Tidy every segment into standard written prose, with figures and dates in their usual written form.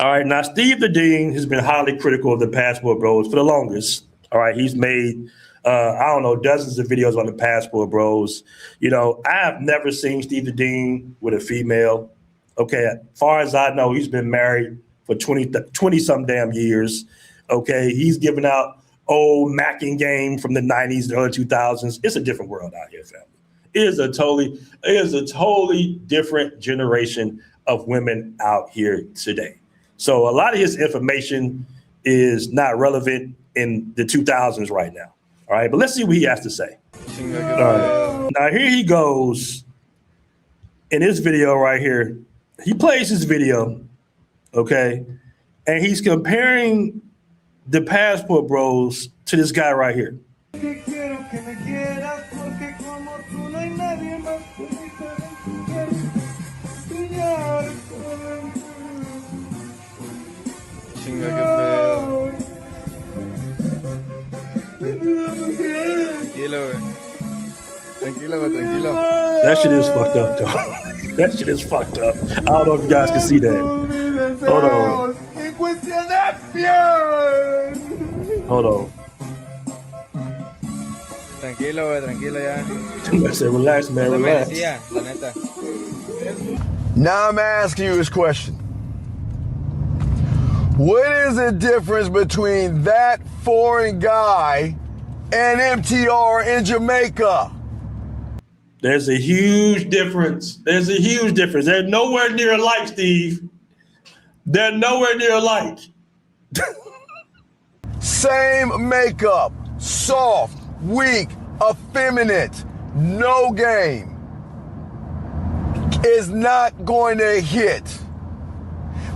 All right, now Steve the Dean has been highly critical of the Passport Bros for the longest. All right, he's made I don't know, dozens of videos on the Passport Bros. You know, I have never seen Steve the Dean with a female. Okay, as far as I know, he's been married for 20 some damn years. Okay, he's given out old Macking game from the 90s, the early 2000s. It's a different world out here, family. It is a totally different generation of women out here today. So a lot of his information is not relevant in the 2000s right now. All right, but let's see what he has to say. All right. Now here he goes in this video right here. He plays his video, okay, and he's comparing the Passport Bros to this guy right here. Tranquilo. That shit is fucked up, though. That shit is fucked up. I don't know if you guys can see that. Hold on. Hold on. Tranquilo ya. I said, relax, man, relax. La neta. Now I'm asking you this question. What is the difference between that foreign guy and MTR in Jamaica? There's a huge difference. They're nowhere near alike, Steve. They're nowhere near alike. Same makeup, soft, weak, effeminate, no game. Is not going to hit.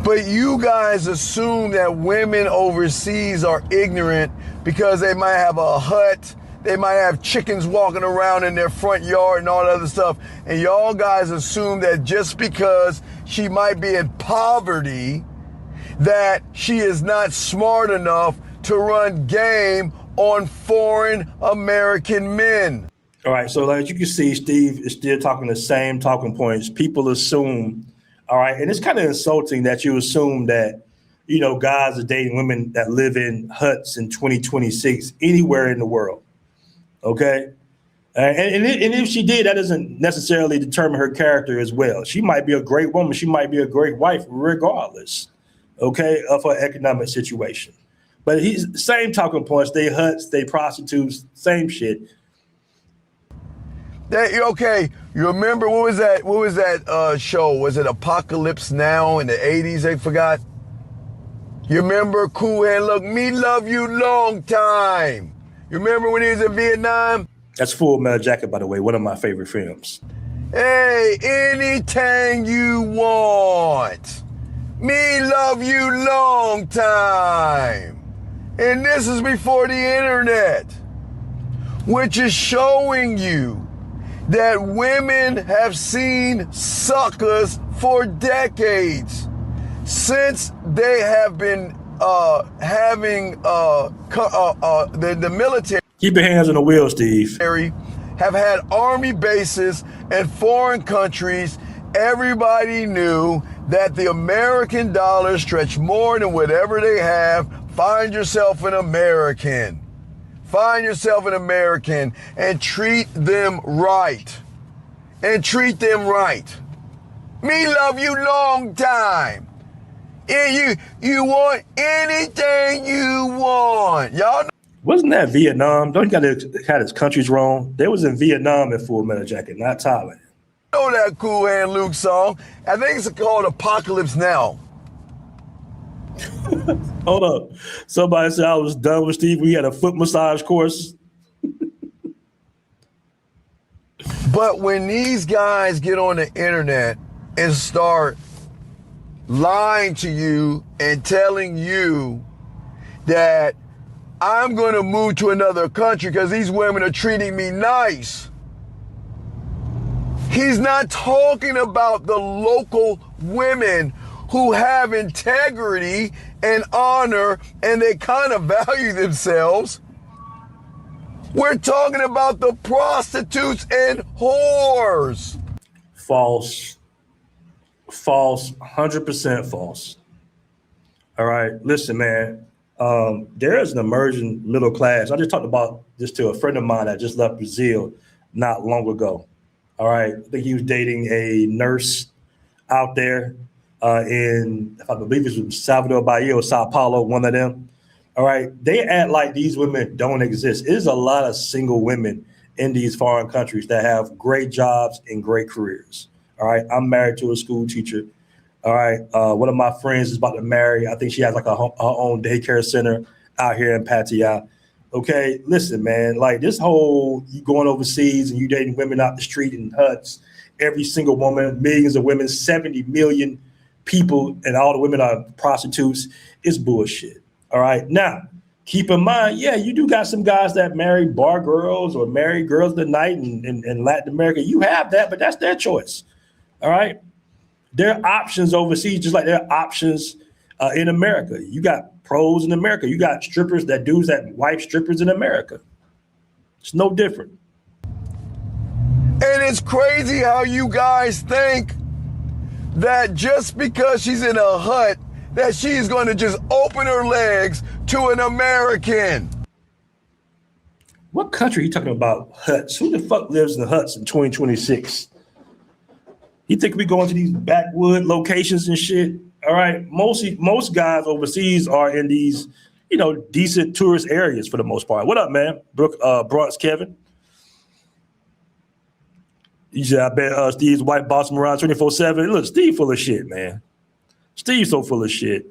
But you guys assume that women overseas are ignorant because they might have a hut, they might have chickens walking around in their front yard and all that other stuff. And y'all guys assume that just because she might be in poverty, that she is not smart enough to run game on foreign American men. All right, so like you can see, Steve is still talking the same talking points. People assume, all right, and it's kind of insulting that you assume that, you know, guys are dating women that live in huts in 2026 anywhere in the world, okay? And if she did, that doesn't necessarily determine her character as well. She might be a great woman. She might be a great wife regardless, okay, of her economic situation. But he's same talking points. They huts, they prostitutes, same shit. Okay, you remember what was that show? Was it Apocalypse Now in the 80s? They forgot. You remember Cool Hand Luke, me love you long time. You remember when he was in Vietnam? That's Full Metal Jacket, by the way, one of my favorite films. Hey, anything you want. Me love you long time. And this is before the internet, which is showing you that women have seen suckers for decades since they have been having the military. Keep your hands on the wheel, Steve. Have had army bases in foreign countries. Everybody knew that the American dollar stretched more than whatever they have. Find yourself an American. Find yourself an American and treat them right. And treat them right. Me love you long time. And you want anything you want. Y'all know. Wasn't that Vietnam? Don't you got to have his countries wrong? They was in Vietnam in Full Metal Jacket, not Thailand. Know that Cool Hand Luke song. I think it's called Apocalypse Now. Hold up. Somebody said I was done with Steve. We had a foot massage course. But when these guys get on the internet and start lying to you and telling you that I'm going to move to another country because these women are treating me nice. He's not talking about the local women who have integrity and honor and they kind of value themselves. We're talking about the prostitutes and whores. False. False. 100% false. All right, listen, man. There is an emerging middle class. I just talked about this to a friend of mine that just left Brazil not long ago. All right, I think he was dating a nurse out there in, if I believe it was Salvador Bahia or Sao Paulo, one of them. All right, they act like these women don't exist. There's a lot of single women in these foreign countries that have great jobs and great careers. All right, I'm married to a school teacher. All right. One of my friends is about to marry. I think she has like her own daycare center out here in Pattaya. Okay. Listen, man, like this whole you going overseas and you dating women out the street in huts, every single woman, millions of women, 70 million people, and all the women are prostitutes is bullshit. All right. Now, keep in mind, yeah, you do got some guys that marry bar girls or marry girls of the night in Latin America. You have that, but that's their choice. All right. There are options overseas, just like there are options in America. You got pros in America. You got strippers, dudes that wife strippers in America. It's no different. And it's crazy how you guys think that just because she's in a hut, that she's going to just open her legs to an American. What country are you talking about huts? Who the fuck lives in the huts in 2026? You think we go into these backwood locations and shit? All right. Most guys overseas are in these, decent tourist areas for the most part. What up, man? Bronx Kevin. You said, I bet Steve's white boss him around 24/7. Look, Steve full of shit, man. Steve's so full of shit.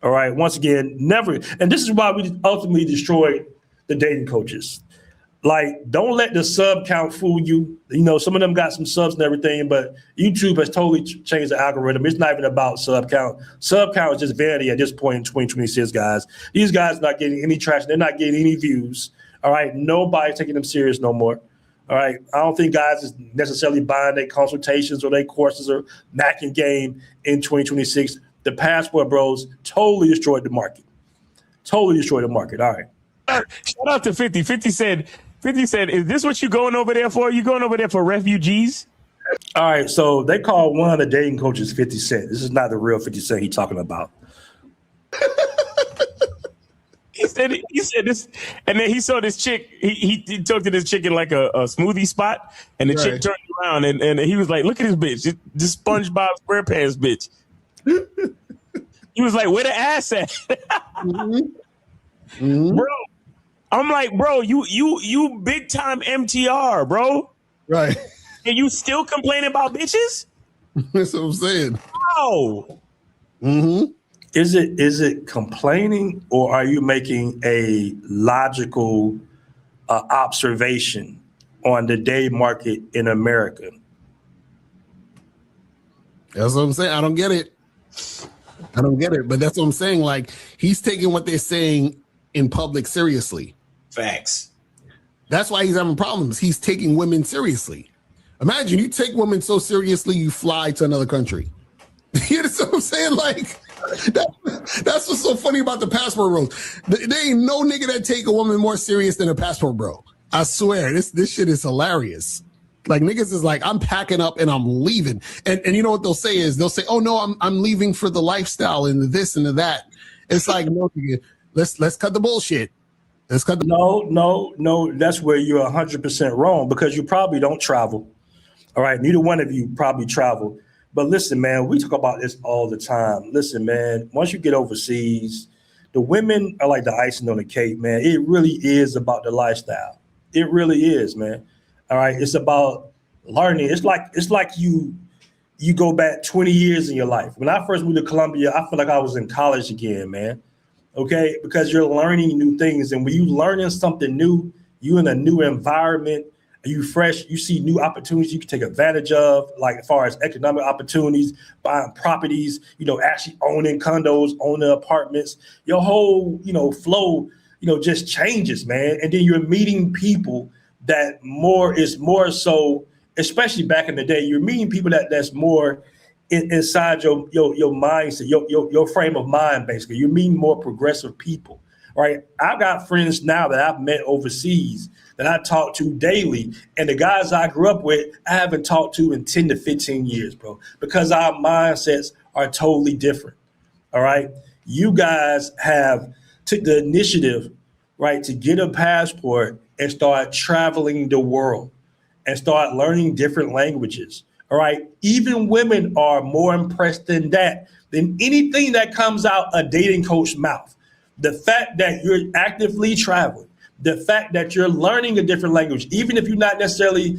All right. Once again, never. And this is why we ultimately destroyed the dating coaches. Like, don't let the sub count fool you. Some of them got some subs and everything, but YouTube has totally changed the algorithm. It's not even about sub count. Sub count is just vanity at this point in 2026, guys. These guys are not getting any traction. They're not getting any views. All right. Nobody's taking them serious no more. All right. I don't think guys is necessarily buying their consultations or their courses or macking game in 2026. The Passport Bros totally destroyed the market. Totally destroyed the market. All right. Shout out to 50. 50 said, is this what you going over there for? You going over there for refugees? All right, so they call one of the dating coaches 50 Cent. This is not the real 50 Cent he's talking about. He said this, and then he saw this chick. He talked to this chick in like a smoothie spot, and the chick turned around, and he was like, "Look at this bitch, this SpongeBob SquarePants bitch." He was like, "Where the ass at?" Bro, I'm like, bro, you big time MTR, bro. Right. And you still complaining about bitches? That's what I'm saying. Oh. Mm-hmm. Is it complaining, or are you making a logical observation on the day market in America? That's what I'm saying. I don't get it. But that's what I'm saying. Like, he's taking what they're saying in public seriously. Facts. That's why he's having problems. He's taking women seriously. Imagine you take women so seriously, you fly to another country. You know what I'm saying? Like, that's what's so funny about the passport bros. There ain't no nigga that take a woman more serious than a passport bro. I swear, this shit is hilarious. Like, niggas is like, I'm packing up and I'm leaving. And you know what they'll say is, oh no, I'm leaving for the lifestyle and the this and the that. It's like, no, nigga, let's cut the bullshit. No. That's where you're 100% wrong, because you probably don't travel. All right. Neither one of you probably travel. But listen, man, we talk about this all the time. Listen, man, once you get overseas, the women are like the icing on the cake, man. It really is about the lifestyle. It really is, man. All right. It's about learning. It's like you go back 20 years in your life. When I first moved to Colombia, I feel like I was in college again, man. Okay, because you're learning new things. And when you learning something new, you in a new environment, you fresh, you see new opportunities you can take advantage of, like as far as economic opportunities, buying properties, actually owning condos, owning apartments. Your whole, flow, just changes, man. And then you're meeting people that is more so, especially back in the day, you're meeting people that's more inside your mindset, your frame of mind, basically. You're meeting more progressive people, right? I've got friends now that I've met overseas that I talk to daily, and the guys I grew up with, I haven't talked to in 10 to 15 years, bro, because our mindsets are totally different, all right? you guys have took the initiative, right, to get a passport and start traveling the world and start learning different languages. All right. Even women are more impressed than that, than anything that comes out a dating coach's mouth. The fact that you're actively traveling, the fact that you're learning a different language, even if you're not necessarily,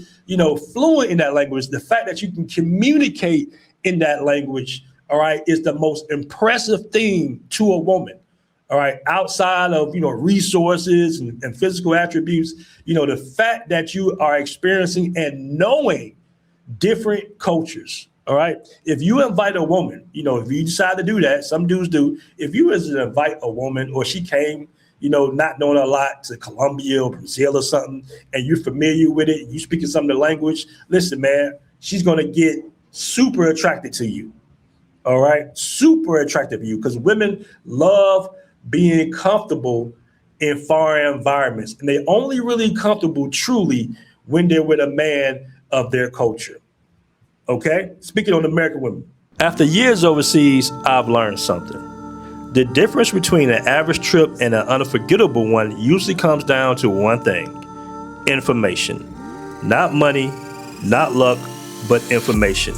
fluent in that language, the fact that you can communicate in that language, all right, is the most impressive thing to a woman. All right, outside of, resources and physical attributes, the fact that you are experiencing and knowing different cultures. All right. If you invite a woman, if you decide to do that, some dudes do. If you was to invite a woman or she came, not knowing a lot to Colombia or Brazil or something, and you're familiar with it, you speaking some of the language, listen, man, she's going to get super attracted to you. All right. Super attracted to you because women love being comfortable in foreign environments. And they only really comfortable truly when they're with a man of their culture. Okay? Speaking on American women. After years overseas, I've learned something. The difference between an average trip and an unforgettable one usually comes down to one thing: information. Not money, not luck, but information.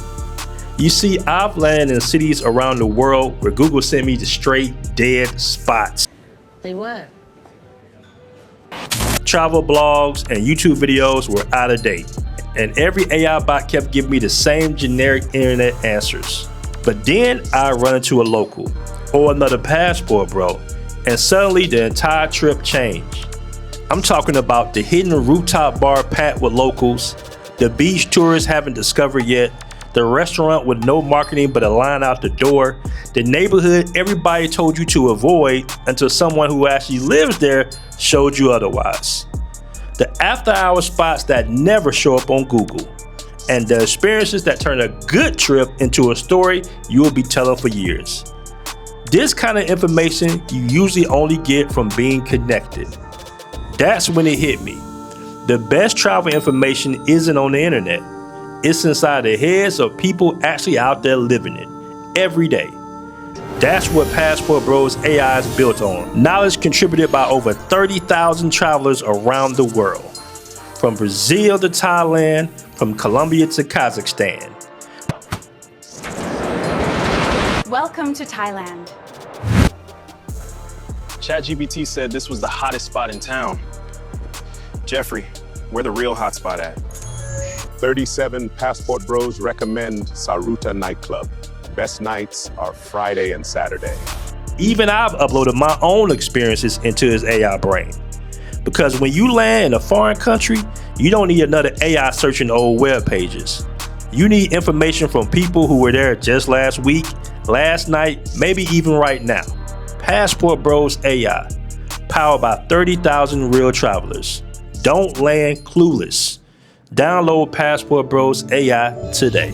You see, I've landed in cities around the world where Google sent me to straight dead spots. They what? Travel blogs and YouTube videos were out of date, and every AI bot kept giving me the same generic internet answers. But then I run into a local or another passport bro, and suddenly the entire trip changed. I'm talking about the hidden rooftop bar packed with locals, the beach tourists haven't discovered yet, the restaurant with no marketing but a line out the door, the neighborhood everybody told you to avoid until someone who actually lives there showed you otherwise. The after-hour spots that never show up on Google, and the experiences that turn a good trip into a story you will be telling for years. This kind of information you usually only get from being connected. That's when it hit me. The best travel information isn't on the internet. It's inside the heads of people actually out there living it every day. That's what Passport Bros AI is built on. Knowledge contributed by over 30,000 travelers around the world. From Brazil to Thailand, from Colombia to Kazakhstan. Welcome to Thailand. ChatGPT said this was the hottest spot in town. Jeffrey, where the real hot spot at? 37 Passport Bros recommend Saruta nightclub. Best nights are Friday and Saturday. Even I've uploaded my own experiences into his AI brain. Because when you land in a foreign country, you don't need another AI searching old web pages. You need information from people who were there just last week, last night, maybe even right now. Passport Bros AI, powered by 30,000 real travelers. Don't land clueless. Download Passport Bros AI today.